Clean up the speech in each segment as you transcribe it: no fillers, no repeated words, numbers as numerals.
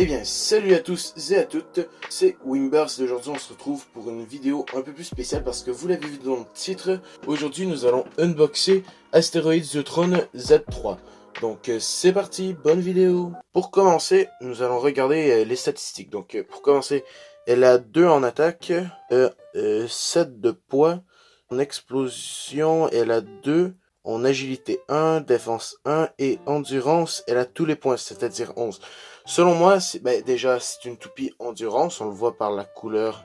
Eh bien, salut à tous et à toutes, c'est Wingburst et aujourd'hui on se retrouve pour une vidéo un peu plus spéciale parce que vous l'avez vu dans le titre. Aujourd'hui nous allons unboxer Asteroids The Throne Z3. Donc c'est parti, bonne vidéo. Pour commencer, nous allons regarder les statistiques. Donc pour commencer, elle a 2 en attaque, 7 de poids, en explosion elle a 2. En agilité 1, défense 1 et endurance, elle a tous les points, c'est-à-dire 11. Selon moi, déjà c'est une toupie endurance, on le voit par la couleur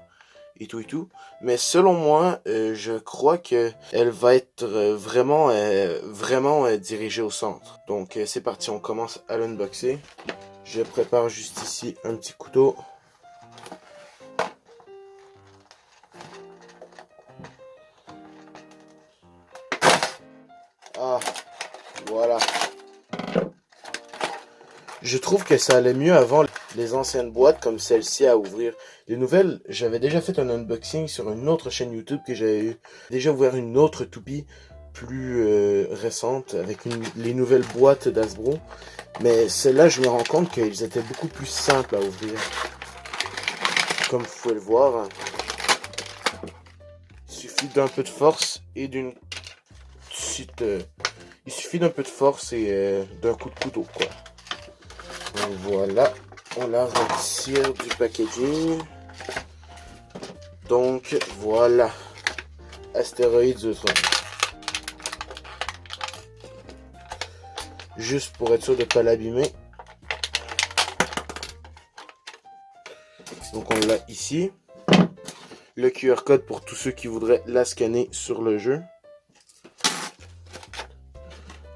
et tout. Mais selon moi, je crois que elle va être vraiment dirigée au centre. Donc c'est parti, on commence à l'unboxer. Je prépare juste ici un petit couteau. Ah, voilà. Je trouve que ça allait mieux avant les anciennes boîtes comme celle-ci à ouvrir. Les nouvelles, j'avais déjà fait un unboxing sur une autre chaîne YouTube que j'avais déjà ouvert une autre toupie plus récente avec les nouvelles boîtes d'Hasbro. Mais celle-là, je me rends compte qu'ils étaient beaucoup plus simples à ouvrir. Comme vous pouvez le voir, il suffit d'un peu de force et d'une petite... il suffit d'un peu de force et d'un coup de couteau, quoi. Donc voilà, on la retire du packaging. Donc voilà, Asteroids The Throne. Juste pour être sûr de ne pas l'abîmer. Donc on l'a ici. Le QR code pour tous ceux qui voudraient la scanner sur le jeu.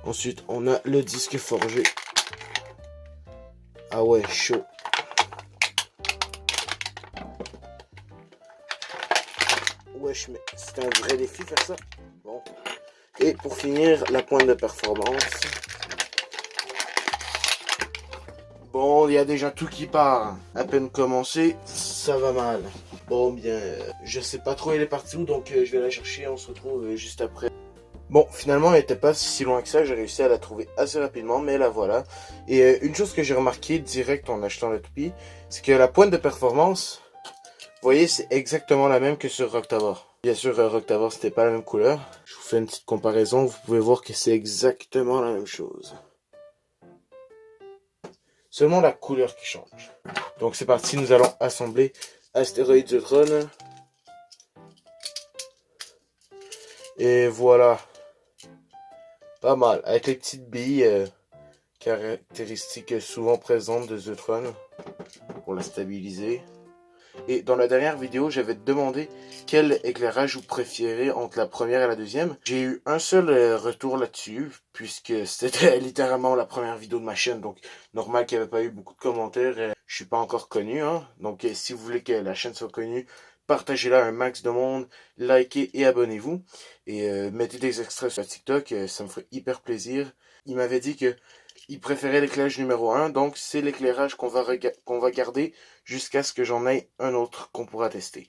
Ensuite on a le disque forgé. Ah ouais, chaud. Wesh, mais c'est un vrai défi faire ça. Bon. Et pour finir, la pointe de performance. Bon, il y a déjà tout qui part. À peine commencé, ça va mal. Bon, bien, je sais pas trop elle est partie où, donc je vais la chercher. On se retrouve juste après. Bon, finalement, elle n'était pas si loin que ça. J'ai réussi à la trouver assez rapidement, mais la voilà. Et une chose que j'ai remarqué direct en achetant la toupie, c'est que la pointe de performance, vous voyez, c'est exactement la même que sur Rock Tower. Bien sûr, Rock Tower, c'était pas la même couleur. Je vous fais une petite comparaison. Vous pouvez voir que c'est exactement la même chose. Seulement la couleur qui change. Donc c'est parti, nous allons assembler Asteroids The Throne. Et voilà. Pas mal. Avec les petites billes caractéristiques souvent présentes de The Throne. Pour la stabiliser. Et dans la dernière vidéo, j'avais demandé quel éclairage vous préférez entre la première et la deuxième. J'ai eu un seul retour là-dessus, puisque c'était littéralement la première vidéo de ma chaîne. Donc normal qu'il n'y avait pas eu beaucoup de commentaires. Je suis pas encore connu, hein. Donc si vous voulez que la chaîne soit connue, partagez-la à un max de monde, likez et abonnez-vous. Et mettez des extraits sur TikTok, ça me ferait hyper plaisir. Il m'avait dit que il préférait l'éclairage numéro 1, donc c'est l'éclairage qu'on va garder jusqu'à ce que j'en aie un autre qu'on pourra tester.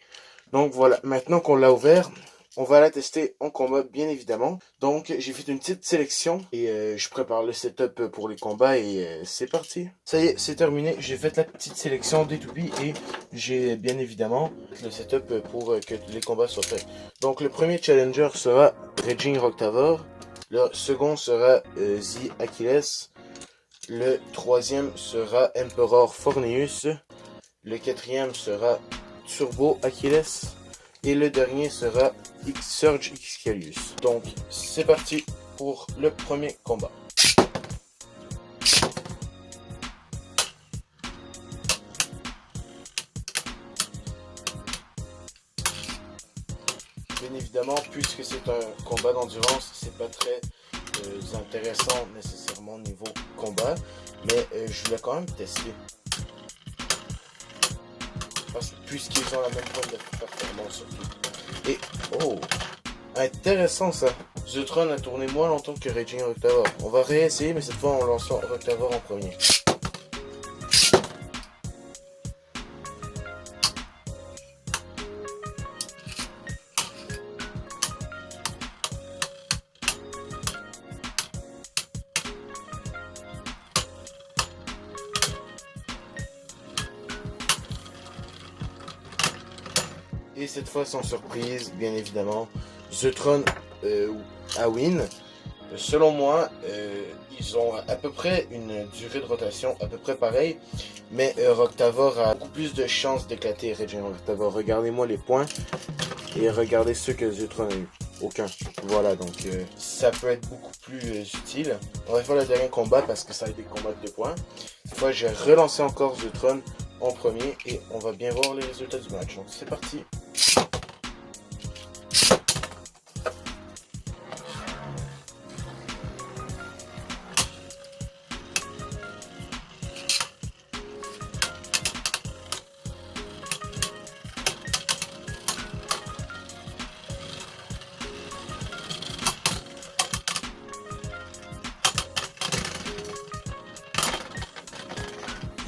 Donc voilà, maintenant qu'on l'a ouvert, on va la tester en combat bien évidemment. Donc j'ai fait une petite sélection et je prépare le setup pour les combats et c'est parti. Ça y est, c'est terminé, j'ai fait la petite sélection des toupies et j'ai bien évidemment le setup pour que les combats soient faits. Donc le premier challenger sera Raging Rock Tower, le second sera The Achilles, le troisième sera Emperor Forneus, le quatrième sera Turbo Achilles et le dernier sera Surge Excalius. Donc c'est parti pour le premier combat. Bien évidemment, puisque c'est un combat d'endurance, c'est pas très intéressant nécessairement niveau combat, mais je voulais quand même tester. Puisqu'ils ont la même pointe de performance surtout. Et oh, intéressant ça. The Throne a tourné moins longtemps que Raging Rock Tower. On va réessayer, mais cette fois en lançant Rock Tower en premier. Et cette fois, sans surprise, bien évidemment, Zeutron a win. Selon moi, ils ont à peu près une durée de rotation à peu près pareille, mais Roctavor a beaucoup plus de chances d'éclater Raging Roctavor. Regardez-moi les points et regardez ceux que Zeutron a eu. Aucun. Voilà, donc ça peut être beaucoup plus utile. On va faire le dernier combat parce que ça a été des combats de 2 points. Cette fois, j'ai relancé encore Zeutron en premier et on va bien voir les résultats du match. Donc c'est parti.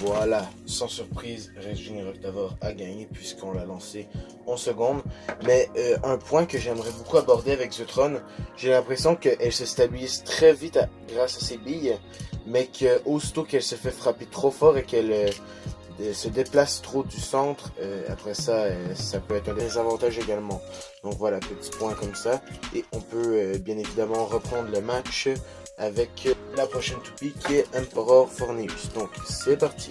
Voilà, sans surprise, Raging Roctavor a gagné puisqu'on l'a lancé en seconde. Mais un point que j'aimerais beaucoup aborder avec Zeutron, j'ai l'impression qu'elle se stabilise très vite grâce à ses billes, mais qu'aussitôt qu'elle se fait frapper trop fort et qu'elle se déplace trop du centre, après ça, ça peut être un désavantage également. Donc voilà, petit point comme ça. Et on peut bien évidemment reprendre le match avec la prochaine toupie qui est Emperor Forneus. Donc c'est parti.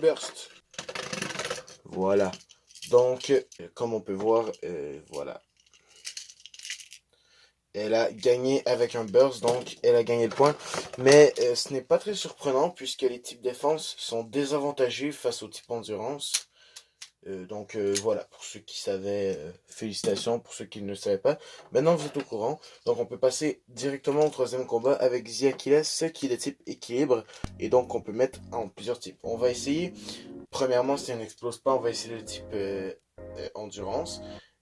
Burst. Voilà. Donc, comme on peut voir, voilà. Elle a gagné avec un burst, donc elle a gagné le point. Mais ce n'est pas très surprenant puisque les types défense sont désavantagés face aux types endurance. Donc voilà, pour ceux qui savaient, félicitations. Pour ceux qui ne le savaient pas, maintenant vous êtes au courant. Donc on peut passer directement au troisième combat avec Ziakiles qui est de type équilibre. Et donc on peut mettre en plusieurs types. On va essayer, premièrement si elle n'explose pas, on va essayer le type endurance.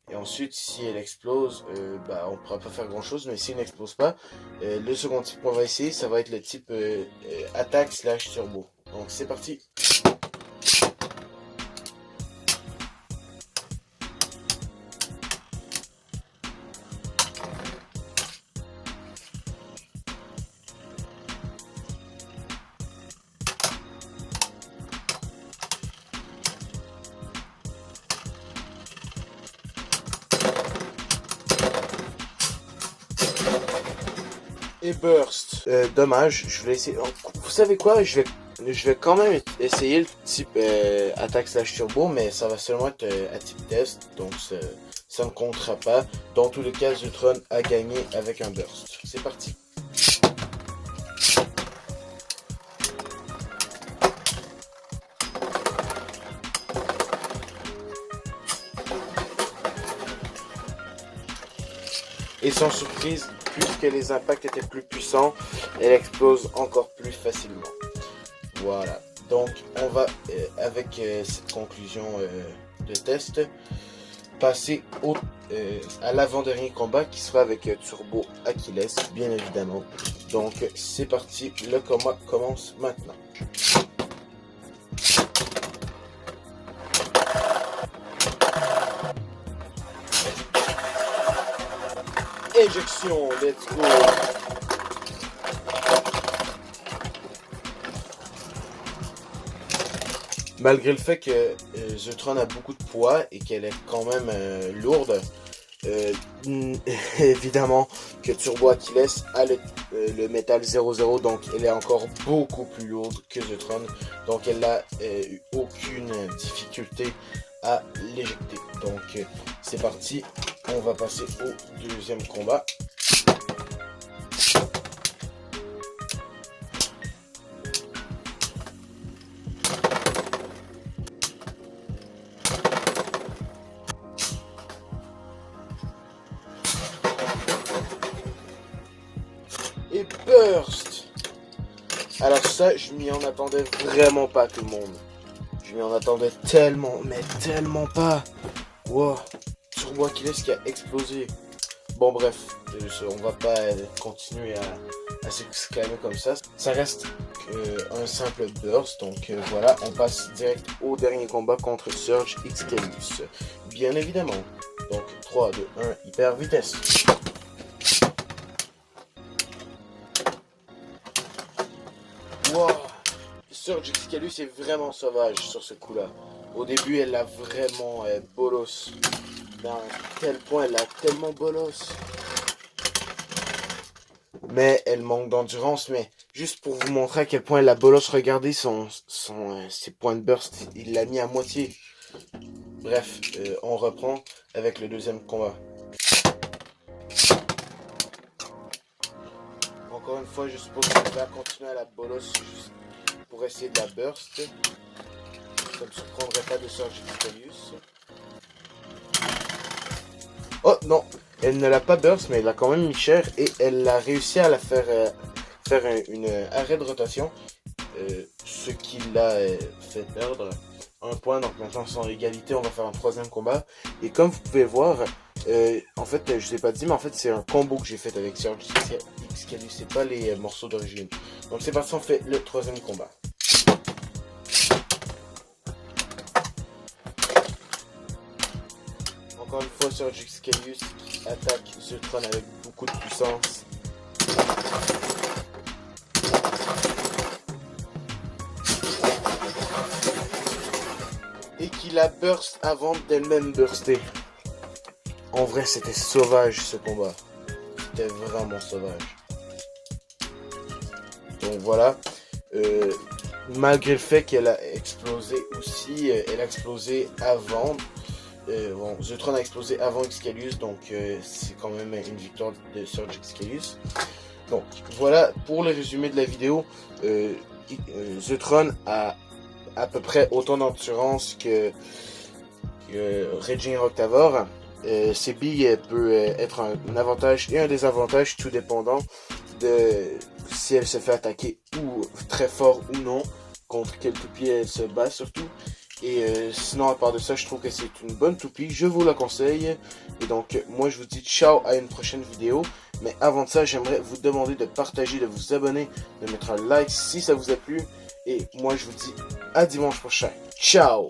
Et ensuite si elle explose, on ne pourra pas faire grand chose. Mais si elle n'explose pas, le second type qu'on va essayer, ça va être le type attaque / turbo. Donc c'est parti. Et burst. Dommage, je vais essayer. Vous savez quoi, je vais quand même essayer le type attaque / turbo, mais ça va seulement être à type test, donc ça ne comptera pas. Dans tous les cas, Zeutron a gagné avec un burst. C'est parti. Et sans surprise, puisque les impacts étaient plus puissants, elle explose encore plus facilement. Voilà, donc on va, avec cette conclusion de test, passer à l'avant-dernier combat qui sera avec Turbo Achilles, bien évidemment. Donc c'est parti, le combat commence maintenant. Éjection, let's go. Malgré le fait que Zeutron a beaucoup de poids et qu'elle est quand même lourde, évidemment que Turbo Achilles a le métal 00, donc elle est encore beaucoup plus lourde que Zeutron, donc elle n'a eu aucune difficulté à l'éjecter. Donc c'est parti, on va passer au deuxième combat. Et burst. Alors ça, je m'y en attendais vraiment pas, tout le monde. Je m'y en attendais tellement, mais tellement pas. Wow. Turbo Achilles qui a explosé. Bon bref, on va pas continuer à s'exclamer comme ça. Ça reste un simple burst, donc voilà, on passe direct au dernier combat contre Surge Excalius. Bien évidemment. Donc 3, 2, 1, hyper vitesse. Wow. Surge Excalius est vraiment sauvage sur ce coup-là. Au début, elle a vraiment bolos. À tel point, elle a tellement bolos. Mais elle manque d'endurance. Mais juste pour vous montrer à quel point elle a bolos, regardez ses points de burst. Il l'a mis à moitié. Bref, on reprend avec le deuxième combat. Encore une fois, je suppose qu'on va continuer à la bolos juste pour essayer de la burst. Ça ne me surprendrait pas de Surge Excalius. Oh non, elle ne l'a pas burst, mais elle a quand même mis cher et elle a réussi à la faire une arrêt de rotation, ce qui l'a fait perdre un point. Donc maintenant, sans égalité, on va faire un troisième combat. Et comme vous pouvez voir, en fait, je vous ai pas dit, mais en fait, c'est un combo que j'ai fait avec Surge Excalius, c'est pas les morceaux d'origine. Donc c'est parti, on fait le troisième combat. Encore une fois, Surge Excalius qui attaque Zutron avec beaucoup de puissance. Et qui la burst avant d'elle-même burster. En vrai, c'était sauvage ce combat. C'était vraiment sauvage. Donc voilà. Malgré le fait qu'elle a explosé aussi, elle a explosé avant. Bon, Zutron a explosé avant Excalius, donc c'est quand même une victoire de Surge Excalius. Donc voilà pour le résumé de la vidéo. Zutron a à peu près autant d'endurance que Raging Octavor. Ses billes peut être un avantage et un désavantage, tout dépendant de si elle se fait attaquer ou très fort ou non, contre quel toupie elle se bat surtout. Et sinon, à part de ça, je trouve que c'est une bonne toupie, je vous la conseille. Et donc, moi je vous dis ciao à une prochaine vidéo. Mais avant de ça, j'aimerais vous demander de partager, de vous abonner, de mettre un like si ça vous a plu. Et moi je vous dis à dimanche prochain. Ciao!